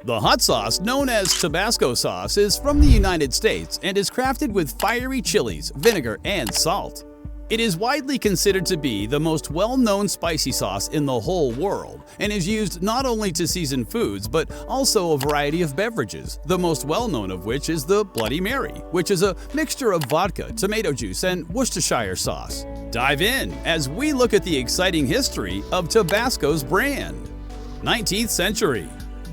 The hot sauce, known as Tabasco sauce, is from the United States and is crafted with fiery chilies, vinegar, and salt. It is widely considered to be the most well-known spicy sauce in the whole world and is used not only to season foods but also a variety of beverages, the most well-known of which is the Bloody Mary, which is a mixture of vodka, tomato juice, and Worcestershire sauce. Dive in as we look at the exciting history of Tabasco's brand. 19th century.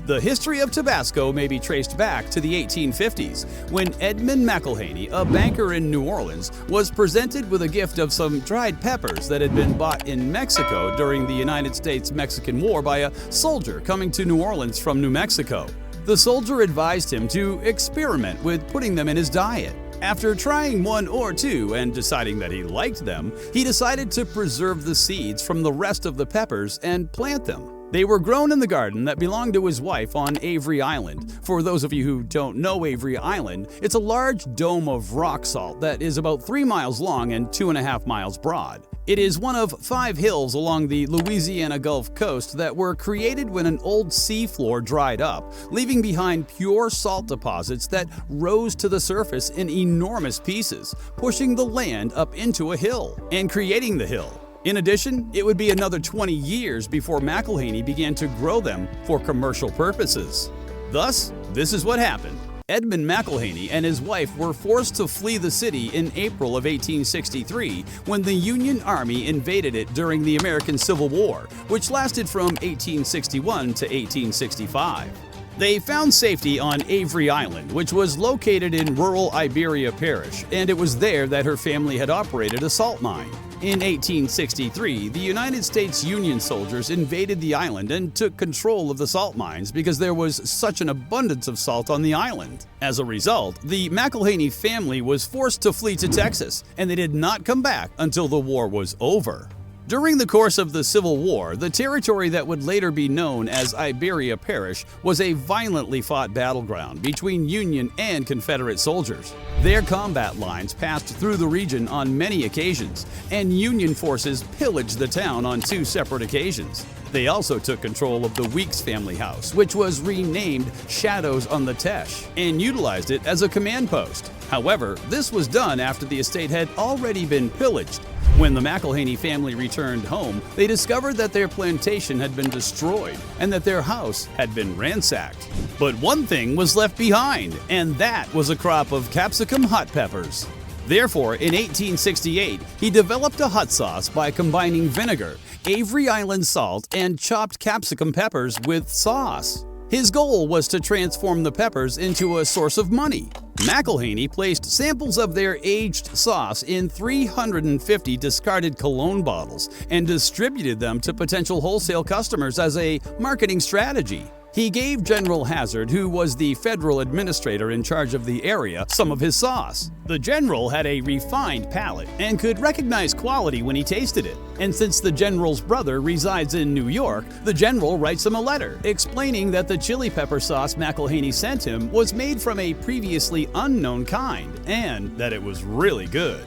The history of Tabasco may be traced back to the 1850s, when Edmund McIlhenny, a banker in New Orleans, was presented with a gift of some dried peppers that had been bought in Mexico during the United States-Mexican War by a soldier coming to New Orleans from New Mexico. The soldier advised him to experiment with putting them in his diet. After trying one or two and deciding that he liked them, he decided to preserve the seeds from the rest of the peppers and plant them. They were grown in the garden that belonged to his wife on Avery Island. For those of you who don't know Avery Island, it's a large dome of rock salt that is about 3 miles long and 2.5 miles broad. It is one of 5 hills along the Louisiana Gulf Coast that were created when an old seafloor dried up, leaving behind pure salt deposits that rose to the surface in enormous pieces, pushing the land up into a hill and creating the hill. In addition, it would be another 20 years before McIlhenny began to grow them for commercial purposes. Thus, this is what happened. Edmund McIlhenny and his wife were forced to flee the city in April of 1863 when the Union Army invaded it during the American Civil War, which lasted from 1861 to 1865. They found safety on Avery Island, which was located in rural Iberia Parish, and it was there that her family had operated a salt mine. In 1863, the United States Union soldiers invaded the island and took control of the salt mines because there was such an abundance of salt on the island. As a result, the McIlhenny family was forced to flee to Texas, and they did not come back until the war was over. During the course of the Civil War, the territory that would later be known as Iberia Parish was a violently fought battleground between Union and Confederate soldiers. Their combat lines passed through the region on many occasions, and Union forces pillaged the town on 2 separate occasions. They also took control of the Weeks family house, which was renamed Shadows on the Teche, and utilized it as a command post. However, this was done after the estate had already been pillaged. When the McIlhenny family returned home, they discovered that their plantation had been destroyed and that their house had been ransacked. But one thing was left behind, and that was a crop of capsicum hot peppers. Therefore, in 1868, he developed a hot sauce by combining vinegar, Avery Island salt, and chopped capsicum peppers with sauce. His goal was to transform the peppers into a source of money. McIlhenny placed samples of their aged sauce in 350 discarded cologne bottles and distributed them to potential wholesale customers as a marketing strategy. He gave General Hazard, who was the federal administrator in charge of the area, some of his sauce. The general had a refined palate and could recognize quality when he tasted it. And since the general's brother resides in New York, the general writes him a letter explaining that the chili pepper sauce McIlhenny sent him was made from a previously unknown kind and that it was really good.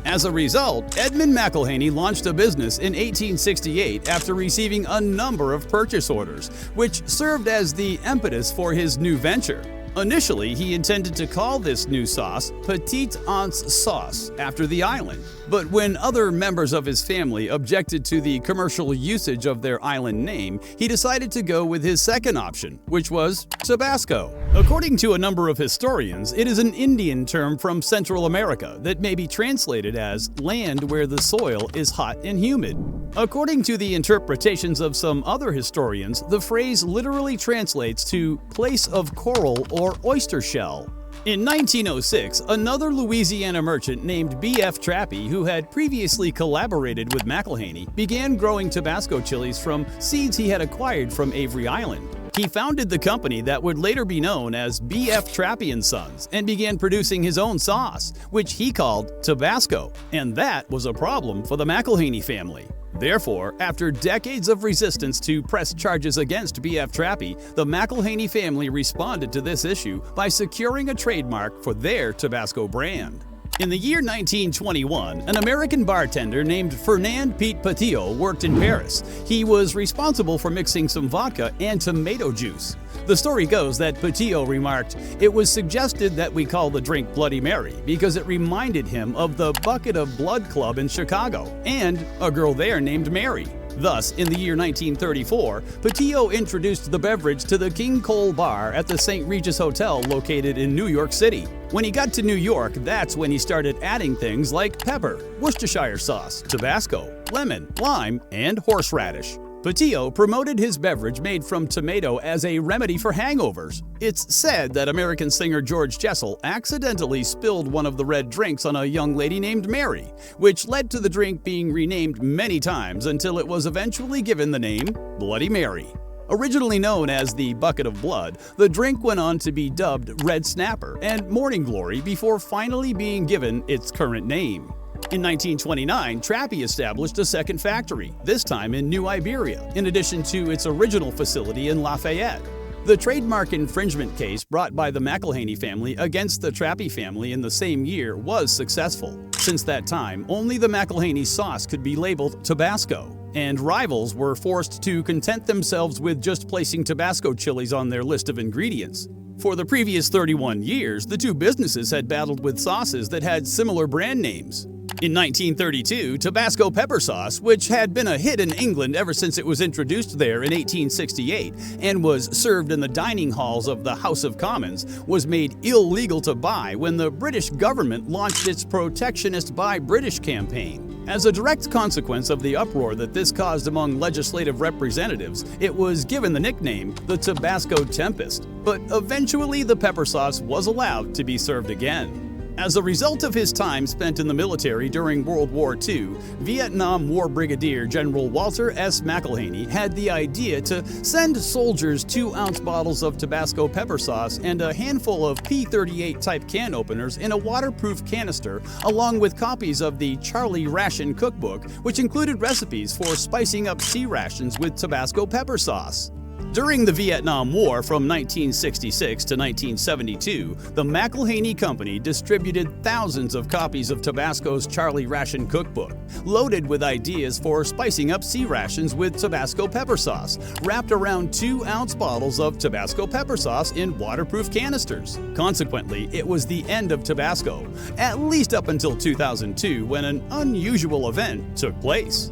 As a result, Edmund McIlhenny launched a business in 1868 after receiving a number of purchase orders, which served as the impetus for his new venture. Initially, he intended to call this new sauce Petite Aunt's Sauce after the island, but when other members of his family objected to the commercial usage of their island name, he decided to go with his second option, which was Tabasco. According to a number of historians, it is an Indian term from Central America that may be translated as land where the soil is hot and humid. According to the interpretations of some other historians, the phrase literally translates to place of coral or oyster shell. In 1906, another Louisiana merchant named B.F. Trappy, who had previously collaborated with McIlhenny, began growing Tabasco chilies from seeds he had acquired from Avery Island. He founded the company that would later be known as B.F. Trappy & Sons and began producing his own sauce, which he called Tabasco, and that was a problem for the McIlhenny family. Therefore, after decades of resistance to press charges against B.F. Trappy, the McIlhenny family responded to this issue by securing a trademark for their Tabasco brand. In the year 1921, an American bartender named Fernand Pete Patillo worked in Paris. He was responsible for mixing some vodka and tomato juice. The story goes that Patillo remarked, "It was suggested that we call the drink Bloody Mary because it reminded him of the Bucket of Blood Club in Chicago and a girl there named Mary." Thus, in the year 1934, Patillo introduced the beverage to the King Cole Bar at the St. Regis Hotel located in New York City. When he got to New York, that's when he started adding things like pepper, Worcestershire sauce, Tabasco, lemon, lime, and horseradish. Patillo promoted his beverage made from tomato as a remedy for hangovers. It's said that American singer George Jessel accidentally spilled one of the red drinks on a young lady named Mary, which led to the drink being renamed many times until it was eventually given the name Bloody Mary. Originally known as the Bucket of Blood, the drink went on to be dubbed Red Snapper and Morning Glory before finally being given its current name. In 1929, Trappy established a second factory, this time in New Iberia, in addition to its original facility in Lafayette. The trademark infringement case brought by the McElhaney family against the Trappy family in the same year was successful. Since that time, only the McElhaney sauce could be labeled Tabasco, and rivals were forced to content themselves with just placing Tabasco chilies on their list of ingredients. For the previous 31 years, the two businesses had battled with sauces that had similar brand names. In 1932, Tabasco pepper sauce, which had been a hit in England ever since it was introduced there in 1868 and was served in the dining halls of the House of Commons, was made illegal to buy when the British government launched its protectionist Buy British campaign. As a direct consequence of the uproar that this caused among legislative representatives, it was given the nickname the Tabasco Tempest, but eventually the pepper sauce was allowed to be served again. As a result of his time spent in the military during World War II, Vietnam War Brigadier General Walter S. McElhaney had the idea to send soldiers 2-ounce bottles of Tabasco pepper sauce and a handful of P-38 type can openers in a waterproof canister, along with copies of the Charlie Ration Cookbook, which included recipes for spicing up sea rations with Tabasco pepper sauce. During the Vietnam War from 1966 to 1972, the McElhaney Company distributed thousands of copies of Tabasco's Charlie Ration Cookbook, loaded with ideas for spicing up sea rations with Tabasco pepper sauce, wrapped around 2-ounce bottles of Tabasco pepper sauce in waterproof canisters. Consequently, it was the end of Tabasco, at least up until 2002 when an unusual event took place.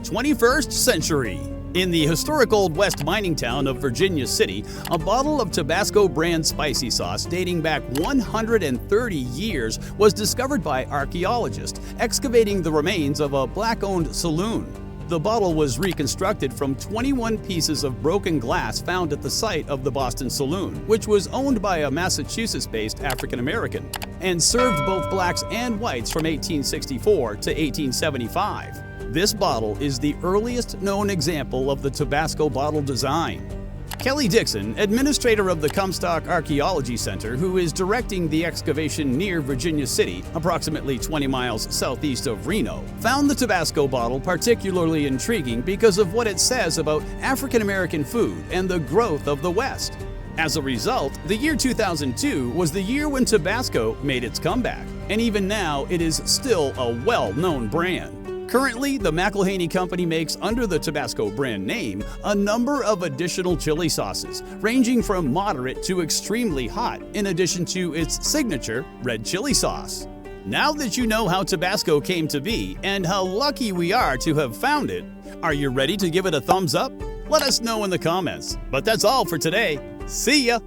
21st century. In the historic Old West mining town of Virginia City, a bottle of Tabasco brand spicy sauce dating back 130 years was discovered by archaeologists excavating the remains of a black-owned saloon. The bottle was reconstructed from 21 pieces of broken glass found at the site of the Boston Saloon, which was owned by a Massachusetts-based African-American, and served both blacks and whites from 1864 to 1875. This bottle is the earliest known example of the Tabasco bottle design. Kelly Dixon, administrator of the Comstock Archaeology Center, who is directing the excavation near Virginia City, approximately 20 miles southeast of Reno, found the Tabasco bottle particularly intriguing because of what it says about African American food and the growth of the West. As a result, the year 2002 was the year when Tabasco made its comeback, and even now it is still a well-known brand. Currently, the McElhaney Company makes, under the Tabasco brand name, a number of additional chili sauces, ranging from moderate to extremely hot, in addition to its signature red chili sauce. Now that you know how Tabasco came to be and how lucky we are to have found it, are you ready to give it a thumbs up? Let us know in the comments. But that's all for today. See ya!